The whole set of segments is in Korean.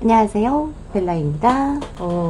안녕하세요, 벨라입니다.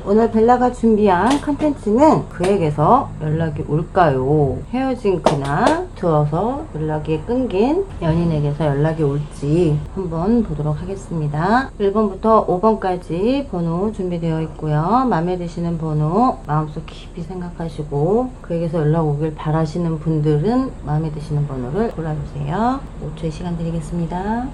오늘 벨라가 준비한 컨텐츠는 그에게서 연락이 올까요? 헤어진 그나 두어서 연락이 끊긴 연인에게서 연락이 올지 한번 보도록 하겠습니다. 1번부터 5번까지 번호 준비되어 있고요. 마음에 드시는 번호 마음속 깊이 생각하시고 그에게서 연락 오길 바라시는 분들은 마음에 드시는 번호를 골라주세요. 5초의 시간 드리겠습니다.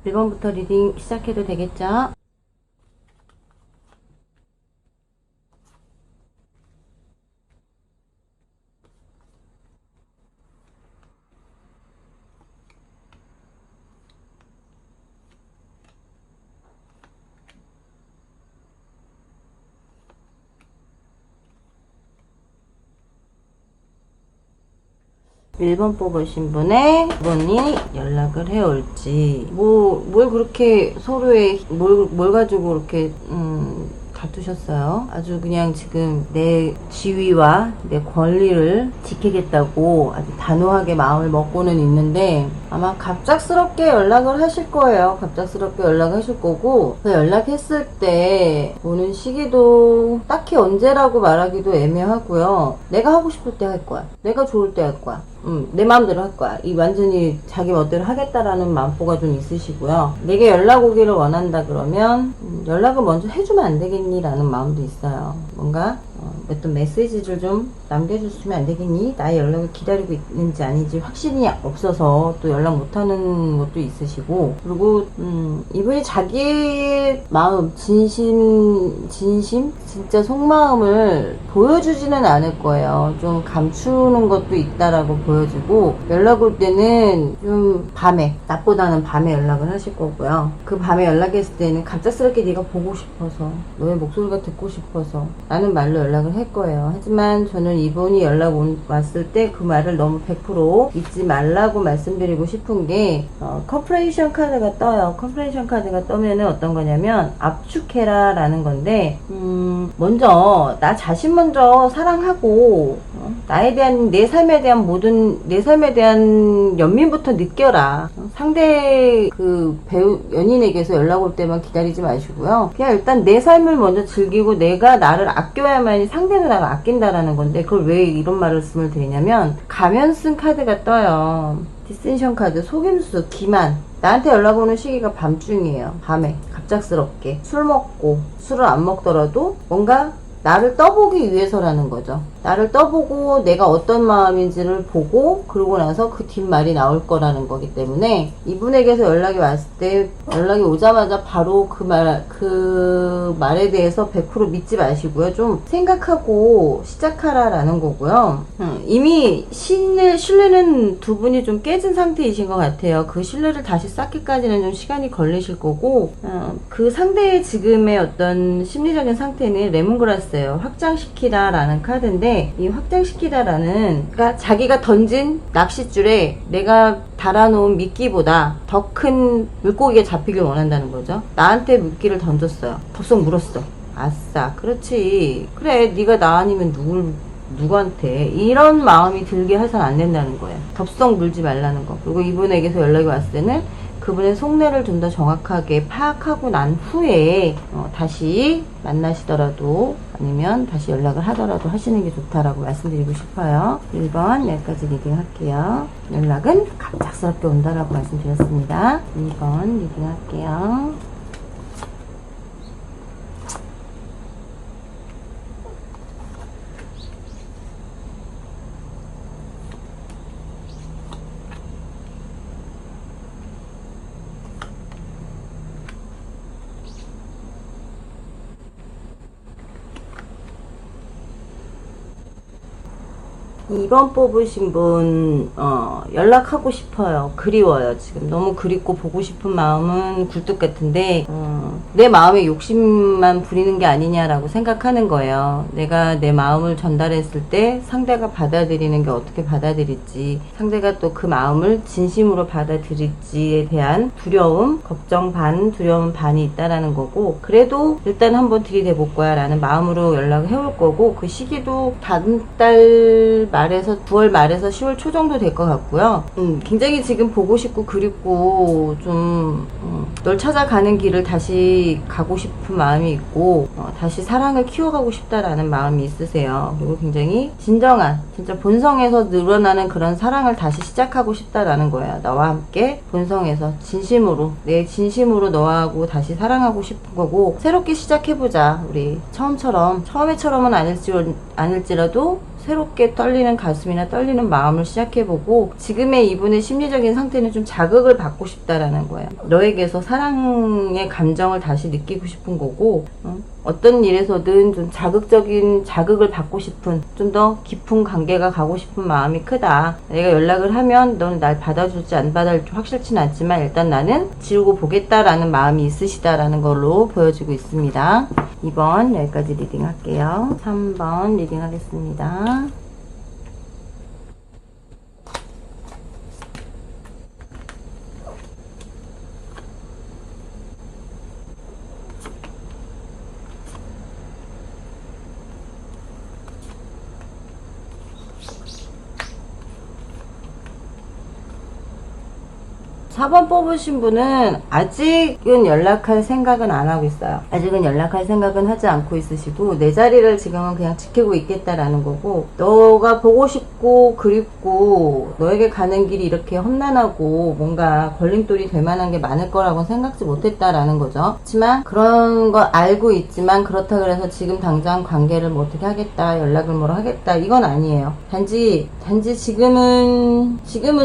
1번부터 리딩 시작해도 되겠죠? 1번 뽑으신 분의 분이 연락을 해올지 뭘 그렇게 서로의 뭘 가지고 그렇게 다투셨어요. 아주 그냥 지금 내 지위와 내 권리를 지키겠다고 아주 단호하게 마음을 먹고는 있는데 아마 갑작스럽게 연락을 하실 거예요. 갑작스럽게 연락하실 거고 그 연락했을 때 오는 시기도 딱히 언제라고 말하기도 애매하고요. 내가 하고 싶을 때 할 거야. 내가 좋을 때 할 거야. 내 마음대로 할 거야. 이 완전히 자기 멋대로 하겠다라는 마음보가 좀 있으시고요. 내게 연락 오기를 원한다 그러면 연락을 먼저 해주면 안 되겠니? 라는 마음도 있어요. 뭔가 어떤 메시지를 좀 남겨줬으면 안 되겠니? 나의 연락을 기다리고 있는지 아닌지 확신이 없어서 또 연락 못하는 것도 있으시고 그리고 이분이 자기의 마음 진심 진짜 속마음을 보여주지는 않을 거예요. 좀 감추는 것도 있다라고 보여지고 연락 올 때는 좀 밤에 낮보다는 밤에 연락을 하실 거고요. 그 밤에 연락했을 때는 갑작스럽게 네가 보고 싶어서 너의 목소리가 듣고 싶어서 라는 말로 연락을 할 거예요. 하지만 저는 이분이 연락 왔을 때 그 말을 너무 100% 믿지 말라고 말씀드리고 싶은 게 컴프레이션 카드가 떠요. 컴프레이션 카드가 떠면은 어떤 거냐면 압축해라 라는 건데 먼저 나 자신 먼저 사랑하고 나에 대한 내 삶에 대한 내 삶에 대한 연민부터 느껴라. 상대 그 배우 연인에게서 연락 올 때만 기다리지 마시고요. 그냥 일단 내 삶을 먼저 즐기고 내가 나를 아껴야만이 상대도 나를 아낀다라는 건데 그걸 왜 이런 말씀을 드리냐면 가면 쓴 카드가 떠요. 디센션 카드, 속임수, 기만. 나한테 연락 오는 시기가 밤중이에요. 밤에 갑작스럽게 술 먹고 술을 안 먹더라도 뭔가 나를 떠보기 위해서라는 거죠. 나를 떠보고 내가 어떤 마음인지를 보고 그러고 나서 그 뒷말이 나올 거라는 거기 때문에 이분에게서 연락이 왔을 때 연락이 오자마자 바로 그 말에 대해서 100% 믿지 마시고요. 좀 생각하고 시작하라라는 거고요. 이미 신뢰는 두 분이 좀 깨진 상태이신 것 같아요. 그 신뢰를 다시 쌓기까지는 좀 시간이 걸리실 거고 그 상대의 지금의 어떤 심리적인 상태는 레몬그라스예요. 확장시키다 라는 카드인데 이 확장시키다라는 그러니까 자기가 던진 낚싯줄에 내가 달아놓은 미끼보다 더 큰 물고기가 잡히길 원한다는 거죠. 나한테 미끼를 던졌어요. 덥석 물었어. 아싸, 그렇지. 그래, 네가 나 아니면 누구한테 이런 마음이 들게 해서는 안 된다는 거예요. 덥석 물지 말라는 거. 그리고 이분에게서 연락이 왔을 때는 그분의 속내를 좀 더 정확하게 파악하고 난 후에 다시 만나시더라도 아니면 다시 연락을 하더라도 하시는 게 좋다라고 말씀드리고 싶어요. 1번 여기까지 리딩할게요. 연락은 갑작스럽게 온다라고 말씀드렸습니다. 2번 리딩할게요. 2번 뽑으신 분 연락하고 싶어요. 그리워요. 지금 너무 그립고 보고 싶은 마음은 굴뚝 같은데 내 마음에 욕심만 부리는 게 아니냐라고 생각하는 거예요. 내가 내 마음을 전달했을 때 상대가 받아들이는 게 어떻게 받아들일지, 상대가 또 그 마음을 진심으로 받아들일지에 대한 두려움, 걱정 반, 두려움 반이 있다라는 거고, 그래도 일단 한번 들이대볼 거야 라는 마음으로 연락을 해올 거고, 그 시기도 다음 달 말 9월 말에서 10월 초 정도 될 것 같고요. 굉장히 지금 보고 싶고 그립고 좀 널 찾아가는 길을 다시 가고 싶은 마음이 있고 다시 사랑을 키워가고 싶다라는 마음이 있으세요. 그리고 굉장히 진정한 진짜 본성에서 늘어나는 그런 사랑을 다시 시작하고 싶다라는 거예요. 나와 함께 본성에서 진심으로 내 진심으로 너하고 다시 사랑하고 싶은 거고 새롭게 시작해보자. 우리 처음에처럼은 아닐지라도 새롭게 떨리는 가슴이나 떨리는 마음을 시작해보고 지금의 이분의 심리적인 상태는 좀 자극을 받고 싶다라는 거예요. 너에게서 사랑의 감정을 다시 느끼고 싶은 거고 어떤 일에서든 좀 자극을 받고 싶은 좀 더 깊은 관계가 가고 싶은 마음이 크다. 내가 연락을 하면 넌 날 받아줄지 안 받아줄지 확실치는 않지만 일단 나는 지우고 보겠다라는 마음이 있으시다라는 걸로 보여지고 있습니다. 2번 여기까지 리딩 할게요. 3번 리딩 하겠습니다. 4번 뽑으신 분은 아직은 연락할 생각은 안 하고 있어요. 아직은 연락할 생각은 하지 않고 있으시고 내 자리를 지금은 그냥 지키고 있겠다라는 거고 너가 보고 싶고 그립고 너에게 가는 길이 이렇게 험난하고 뭔가 걸림돌이 될 만한 게 많을 거라고 생각지 못했다라는 거죠. 그렇지만 그런 거 알고 있지만 그렇다 그래서 지금 당장 관계를 뭐 어떻게 하겠다 연락을 뭐로 하겠다 이건 아니에요. 단지 지금은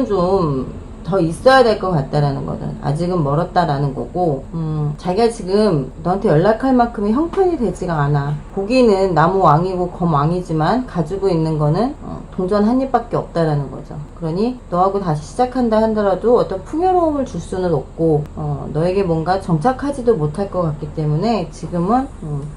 좀 더 있어야 될 것 같다라는 거든. 아직은 멀었다라는 거고, 자기가 지금 너한테 연락할 만큼의 형편이 되지가 않아. 고기는 나무 왕이고 검 왕이지만 가지고 있는 거는 동전 한 입밖에 없다라는 거죠. 그러니 너하고 다시 시작한다 하더라도 어떤 풍요로움을 줄 수는 없고, 너에게 뭔가 정착하지도 못할 것 같기 때문에 지금은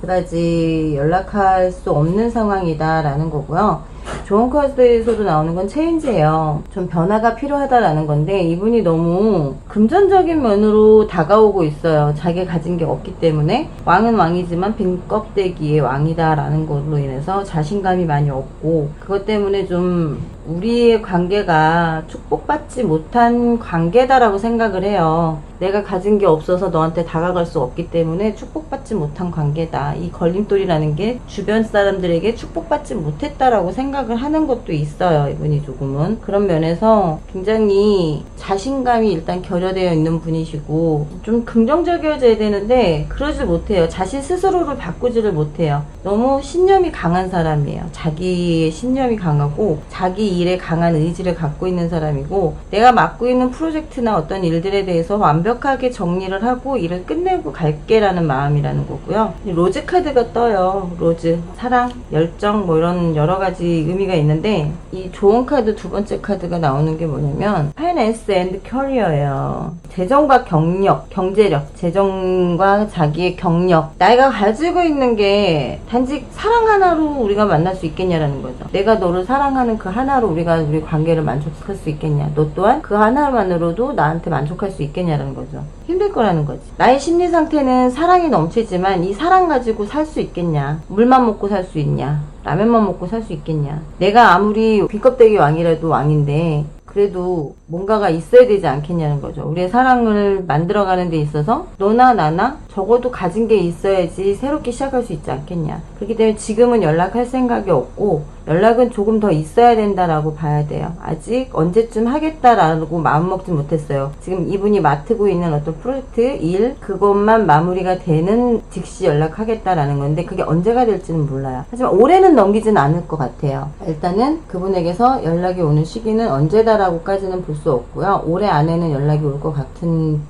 그다지 연락할 수 없는 상황이다라는 거고요. 좋은 카드에서도 나오는 건 체인지예요. 좀 변화가 필요하다라는 건데 이분이 너무 금전적인 면으로 다가오고 있어요. 자기가 가진 게 없기 때문에 왕은 왕이지만 빈 껍데기의 왕이다라는 것으로 인해서 자신감이 많이 없고 그것 때문에 좀 우리의 관계가 축복받지 못한 관계다라고 생각을 해요. 내가 가진 게 없어서 너한테 다가갈 수 없기 때문에 축복받지 못한 관계다. 이 걸림돌이라는 게 주변 사람들에게 축복받지 못했다라고 생각을 하는 것도 있어요. 이분이 조금은. 그런 면에서 굉장히 자신감이 일단 결여되어 있는 분이시고 좀 긍정적이어져야 되는데 그러지 못해요. 자신 스스로를 바꾸지를 못해요. 너무 신념이 강한 사람이에요. 자기의 신념이 강하고 자기 일에 강한 의지를 갖고 있는 사람이고 내가 맡고 있는 프로젝트나 어떤 일들에 대해서 완벽하게 정리를 하고 일을 끝내고 갈게라는 마음이라는 거고요. 로즈 카드가 떠요. 로즈, 사랑, 열정 뭐 이런 여러 가지 의미가 있는데 이 좋은 카드 두 번째 카드가 나오는 게 뭐냐면 파이낸스 앤드 커리어예요. 재정과 경력, 경제력, 재정과 자기의 경력 내가 가지고 있는 게 단지 사랑 하나로 우리가 만날 수 있겠냐라는 거죠. 내가 너를 사랑하는 그 하나로 우리 관계를 만족할 수 있겠냐. 너 또한 그 하나만으로도 나한테 만족할 수 있겠냐라는 거죠. 힘들 거라는 거지. 나의 심리 상태는 사랑이 넘치지만 이 사랑 가지고 살 수 있겠냐. 물만 먹고 살 수 있냐. 라면만 먹고 살 수 있겠냐. 내가 아무리 빈껍데기 왕이라도 왕인데 그래도 뭔가가 있어야 되지 않겠냐는 거죠. 우리의 사랑을 만들어가는 데 있어서 너나 나나 적어도 가진 게 있어야지 새롭게 시작할 수 있지 않겠냐. 그렇기 때문에 지금은 연락할 생각이 없고 연락은 조금 더 있어야 된다라고 봐야 돼요. 아직 언제쯤 하겠다라고 마음먹지 못했어요. 지금 이분이 맡고 있는 어떤 프로젝트, 일 그것만 마무리가 되는 즉시 연락하겠다라는 건데 그게 언제가 될지는 몰라요. 하지만 올해는 넘기진 않을 것 같아요. 일단은 그분에게서 연락이 오는 시기는 언제다라고까지는 볼 수 없고요. 올해 안에는 연락이 올 것 같은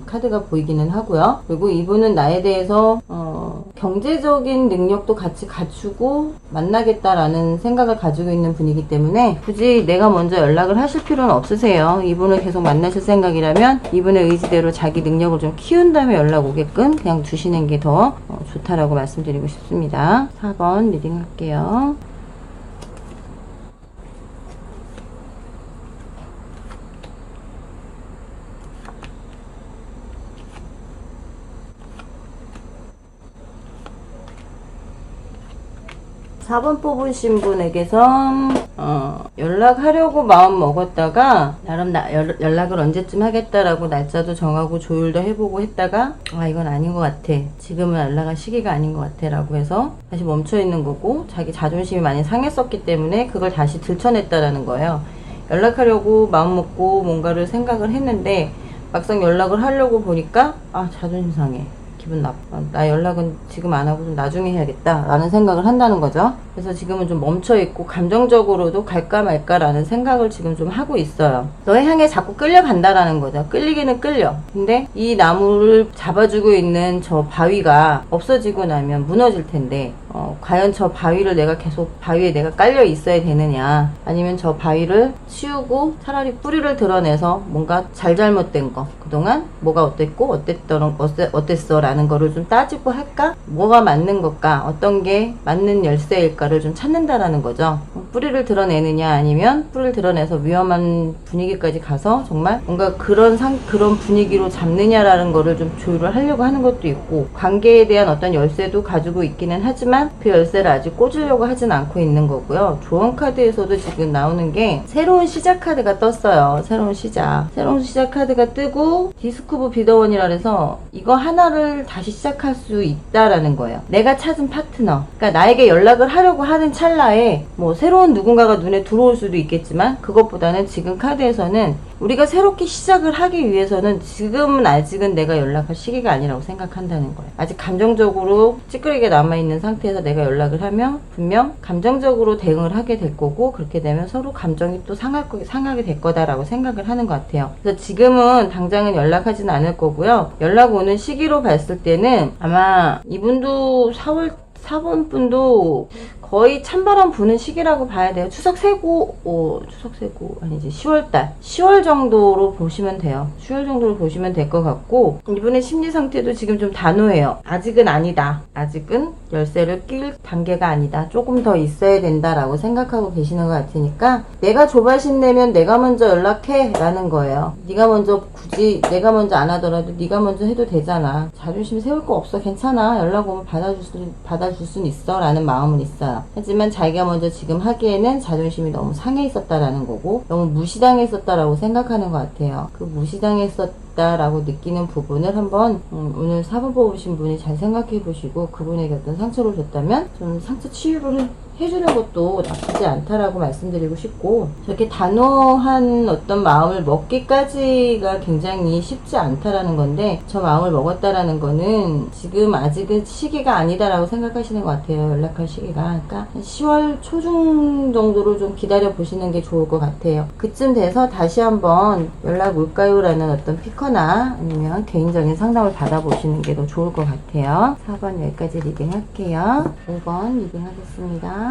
카드가 보이기는 하고요. 그리고 이분은 나에 대해서 경제적인 능력도 같이 갖추고 만나겠다라는 생각을 가지고 있는 분이기 때문에 굳이 내가 먼저 연락을 하실 필요는 없으세요. 이분을 계속 만나실 생각이라면 이분의 의지대로 자기 능력을 좀 키운 다음에 연락 오게끔 그냥 두시는 게 더 좋다라고 말씀드리고 싶습니다. 4번 리딩 할게요. 4번 뽑으신 분에게선 연락하려고 마음 먹었다가 나름 연락을 언제쯤 하겠다라고 날짜도 정하고 조율도 해보고 했다가 이건 아닌 것 같아, 지금은 연락할 시기가 아닌 것 같아 라고 해서 다시 멈춰 있는 거고, 자기 자존심이 많이 상했었기 때문에 그걸 다시 들춰냈다라는 거예요. 연락하려고 마음 먹고 뭔가를 생각을 했는데 막상 연락을 하려고 보니까 자존심 상해, 기분 나빠, 나 연락은 지금 안 하고 좀 나중에 해야겠다 라는 생각을 한다는 거죠. 그래서 지금은 좀 멈춰있고 감정적으로도 갈까 말까 라는 생각을 지금 좀 하고 있어요. 너의 향해 자꾸 끌려간다라는 거죠. 끌리기는 끌려. 근데 이 나무를 잡아주고 있는 저 바위가 없어지고 나면 무너질 텐데 과연 저 바위를 내가 계속 바위에 내가 깔려 있어야 되느냐, 아니면 저 바위를 치우고 차라리 뿌리를 드러내서 뭔가 잘못된 거, 그동안 뭐가 어땠고 어땠어 라는 거를 좀 따지고 할까? 뭐가 맞는 것과 어떤 게 맞는 열쇠일까를 좀 찾는다라는 거죠. 뿌리를 드러내느냐, 아니면 뿌리를 드러내서 위험한 분위기까지 가서 정말 뭔가 그런 분위기로 잡느냐라는 거를 좀 조율을 하려고 하는 것도 있고, 관계에 대한 어떤 열쇠도 가지고 있기는 하지만 그 열쇠를 아직 꽂으려고 하진 않고 있는 거고요. 조언 카드에서도 지금 나오는 게 새로운 시작 카드가 떴어요. 새로운 시작 카드가 뜨고 디스크 오브 비더원이라 해서 이거 하나를 다시 시작할 수 있다라는 거예요. 내가 찾은 파트너, 그러니까 나에게 연락을 하려고 하는 찰나에 뭐 새로운 누군가가 눈에 들어올 수도 있겠지만, 그것보다는 지금 카드에서는 우리가 새롭게 시작을 하기 위해서는 지금은 아직은 내가 연락할 시기가 아니라고 생각한다는 거예요. 아직 감정적으로 찌끄리게 남아있는 상태에서 내가 연락을 하면 분명 감정적으로 대응을 하게 될 거고, 그렇게 되면 서로 감정이 또 상하게 될 거다라고 생각을 하는 것 같아요. 그래서 지금은 당장은 연락하지는 않을 거고요. 연락 오는 시기로 봤을 때는 아마 이분도 4번 분도 거의 찬바람 부는 시기라고 봐야 돼요. 추석 세고 아니지, 10월 정도로 보시면 돼요. 10월 정도로 보시면 될 것 같고, 이분의 심리 상태도 지금 좀 단호해요. 아직은 아니다, 아직은 열쇠를 낄 단계가 아니다, 조금 더 있어야 된다라고 생각하고 계시는 것 같으니까, 내가 조바심 내면 내가 먼저 연락해 라는 거예요. 네가 먼저, 굳이 내가 먼저 안 하더라도 네가 먼저 해도 되잖아, 자존심 세울 거 없어, 괜찮아, 연락 오면 받아줄 순 있어 라는 마음은 있어요. 하지만 자기가 먼저 지금 하기에는 자존심이 너무 상해 있었다라는 거고, 너무 무시당했었다라고 생각하는 것 같아요. 그 무시당했었다라고 느끼는 부분을 한번 오늘 4번 뽑으신 분이 잘 생각해 보시고, 그분에게 어떤 상처를 줬다면 좀 상처 치유를 해주는 것도 나쁘지 않다라고 말씀드리고 싶고, 저렇게 단호한 어떤 마음을 먹기까지가 굉장히 쉽지 않다라는 건데, 저 마음을 먹었다라는 거는 지금 아직은 시기가 아니다라고 생각하시는 것 같아요. 연락할 시기가. 그러니까 10월 초중 정도로 좀 기다려 보시는 게 좋을 것 같아요. 그쯤 돼서 다시 한번 연락 올까요? 라는 어떤 피커나 아니면 개인적인 상담을 받아보시는 게 더 좋을 것 같아요. 4번 여기까지 리딩 할게요. 5번 리딩 하겠습니다.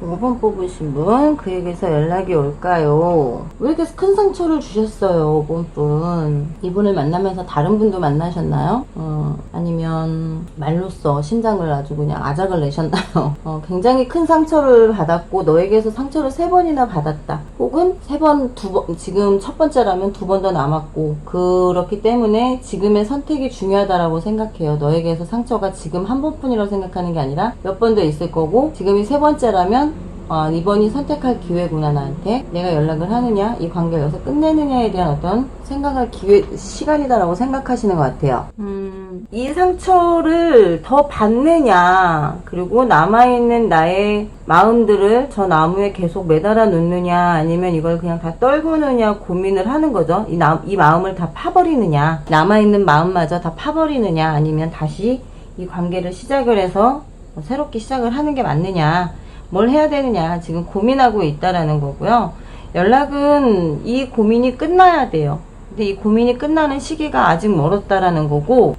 오 번 뽑으신 분, 그에게서 연락이 올까요? 왜 이렇게 큰 상처를 주셨어요, 5번 분? 이분을 만나면서 다른 분도 만나셨나요? 아니면 말로써 심장을 아주 그냥 아작을 내셨나요? 굉장히 큰 상처를 받았고, 너에게서 상처를 3번이나 받았다. 혹은 3번, 2번, 지금 첫 번째라면 2번 더 남았고, 그렇기 때문에 지금의 선택이 중요하다라고 생각해요. 너에게서 상처가 지금 한 번뿐이라고 생각하는 게 아니라 몇 번 더 있을 거고, 지금이 3번째라면 이번이 선택할 기회구나, 나한테. 내가 연락을 하느냐, 이 관계를 여기서 끝내느냐에 대한 어떤 생각할 시간이다라고 생각하시는 것 같아요. 이 상처를 더 받느냐, 그리고 남아있는 나의 마음들을 저 나무에 계속 매달아 놓느냐, 아니면 이걸 그냥 다 떨구느냐 고민을 하는 거죠. 이 마음을 다 파버리느냐, 남아있는 마음마저 다 파버리느냐, 아니면 다시 이 관계를 시작을 해서 새롭게 시작을 하는 게 맞느냐, 뭘 해야 되느냐 지금 고민하고 있다라는 거고요. 연락은 이 고민이 끝나야 돼요. 근데 이 고민이 끝나는 시기가 아직 멀었다라는 거고,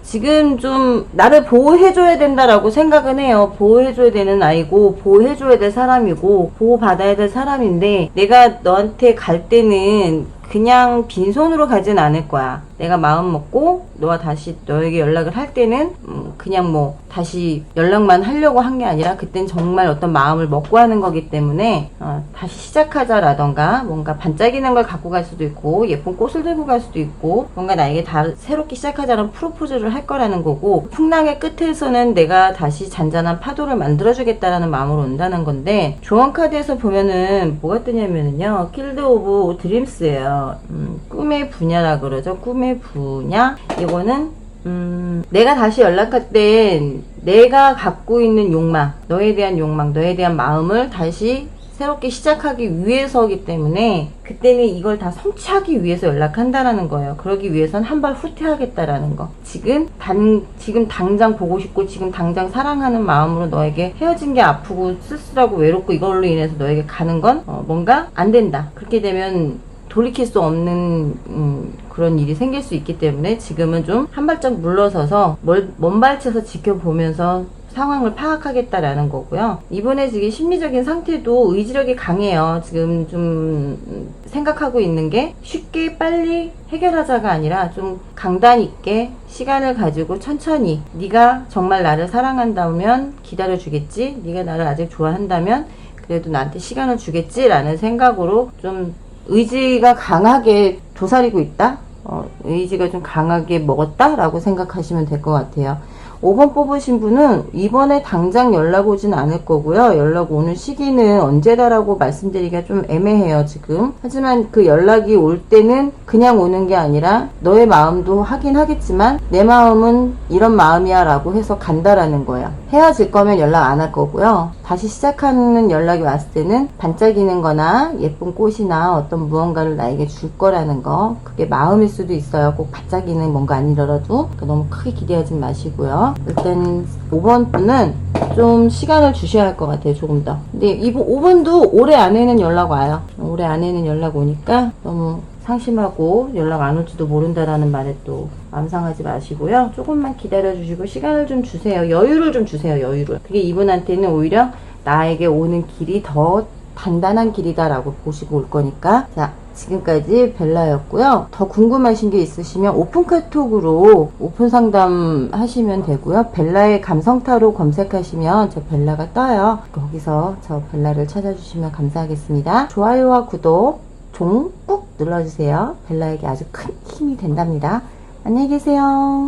지금 좀 나를 보호해줘야 된다라고 생각은 해요. 보호해줘야 되는 아이고, 보호해줘야 될 사람이고, 보호받아야 될 사람인데, 내가 너한테 갈 때는 그냥 빈손으로 가진 않을 거야. 내가 마음 먹고 너와 다시 너에게 연락을 할 때는 그냥 뭐 다시 연락만 하려고 한 게 아니라 그땐 정말 어떤 마음을 먹고 하는 거기 때문에 다시 시작하자라던가 뭔가 반짝이는 걸 갖고 갈 수도 있고 예쁜 꽃을 들고 갈 수도 있고 뭔가 나에게 다 새롭게 시작하자는 프로포즈를 할 거라는 거고, 풍랑의 끝에서는 내가 다시 잔잔한 파도를 만들어주겠다라는 마음으로 온다는 건데, 조언 카드에서 보면은 뭐가 뜨냐면은요, 필드 오브 드림스예요. 꿈의 분야라 그러죠. 꿈의 분야. 이거는 내가 다시 연락할 땐 내가 갖고 있는 욕망, 너에 대한 욕망, 너에 대한 마음을 다시 새롭게 시작하기 위해서이기 때문에 그때는 이걸 다 성취하기 위해서 연락한다라는 거예요. 그러기 위해선 한 발 후퇴하겠다라는 거. 지금 당장 보고 싶고 지금 당장 사랑하는 마음으로 너에게 헤어진 게 아프고 쓸쓸하고 외롭고 이걸로 인해서 너에게 가는 건 뭔가 안 된다. 그렇게 되면 돌이킬 수 없는 그런 일이 생길 수 있기 때문에 지금은 좀 한 발짝 물러서서 먼 발치에서 지켜보면서 상황을 파악하겠다라는 거고요. 이번에 지금 심리적인 상태도 의지력이 강해요. 지금 좀 생각하고 있는 게 쉽게 빨리 해결하자가 아니라 좀 강단 있게 시간을 가지고 천천히, 네가 정말 나를 사랑한다면 기다려주겠지, 네가 나를 아직 좋아한다면 그래도 나한테 시간을 주겠지라는 생각으로 좀 의지가 강하게 도사리고 있다? 의지가 좀 강하게 먹었다라고 생각하시면 될 것 같아요. 5번 뽑으신 분은 이번에 당장 연락 오진 않을 거고요. 연락 오는 시기는 언제다라고 말씀드리기가 좀 애매해요, 지금. 하지만 그 연락이 올 때는 그냥 오는 게 아니라 너의 마음도 하긴 하겠지만 내 마음은 이런 마음이야 라고 해서 간다라는 거예요. 헤어질 거면 연락 안 할 거고요. 다시 시작하는 연락이 왔을 때는 반짝이는 거나 예쁜 꽃이나 어떤 무언가를 나에게 줄 거라는 거. 그게 마음일 수도 있어요. 꼭 반짝이는 뭔가 아니더라도. 그러니까 너무 크게 기대하지 마시고요. 일단 5번 분은 좀 시간을 주셔야 할 것 같아요. 조금 더. 근데 5번도 올해 안에는 연락 와요. 올해 안에는 연락 오니까 너무 상심하고 연락 안 올지도 모른다라는 말에 또 마음 상하지 마시고요. 조금만 기다려주시고 시간을 좀 주세요. 여유를 좀 주세요. 여유를. 그게 이분한테는 오히려 나에게 오는 길이 더 단단한 길이다라고 보시고 올 거니까. 자, 지금까지 벨라였고요. 더 궁금하신 게 있으시면 오픈 카톡으로 오픈 상담 하시면 되고요. 벨라의 감성타로 검색하시면 저 벨라가 떠요. 거기서 저 벨라를 찾아주시면 감사하겠습니다. 좋아요와 구독 종 꾹 눌러주세요. 벨라에게 아주 큰 힘이 된답니다. 안녕히 계세요.